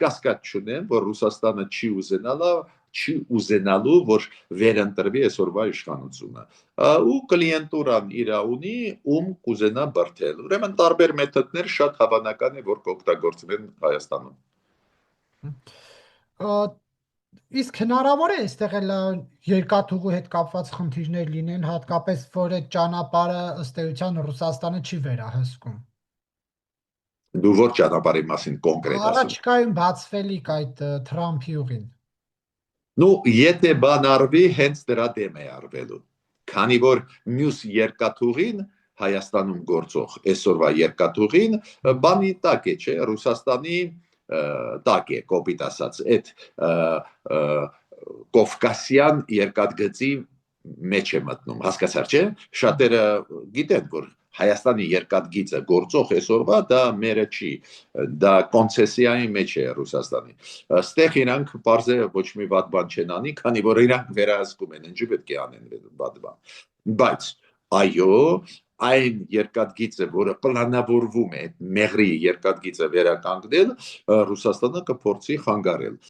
կասկած չունեմ, որ Ռուսաստանը չի ուզենալու, որ վերընտրվի այսօրվա իշխանությունը։ Ու կլիենտուրան իր ունի, ում կուզենա բրդել։ Ուրեմն տարբեր մեթոդներ շատ հավանական է, որ կօգտագործվեն Հայաստանում։ Իսկ հնարավոր է այստեղ էլ երկաթուղու հետ կապված խնդիրներ լինեն, հատկապես որ այդ ճանապարհը ըստ էության Ռուսաստանը չի վերահսկում։ Դու որ ճանապարհի մասին կոնկրետ ասում։ Առաջիկայում բացվելիք այդ Թրամփի ուղին։ Եթե բան արվի, հենց դրա դեմ է արվելու։ Քանի որ մյուս երկաթուղին Հայաստանում գործող այսօրվա երկաթուղին բանի տակ է, չէ, Ռուսաստանի տակ է, կոպիտ ասած, այդ Կովկասյան երկաթգծի մեջ է մտնում, հասկացար, չէ։ Շատերը գիտեն, որ Հայաստանի երկաթգիծը գործող այսօրվա դա մերը չի, դա կոնցեսիայի մեջ է Ռուսաստանի։ Այստեղ իրանք պարզ է ոչ մի վատ բան չեն անի, քանի որ իրանք վերահսկում են, ինչու պետք է անեն վատ բան։ Բայց այո, այն երկաթգիծը, որը պլանավորվում է, մեղրի երկաթգիծը վերականգնել, Ռուսաստանը կփորձի խանգարել։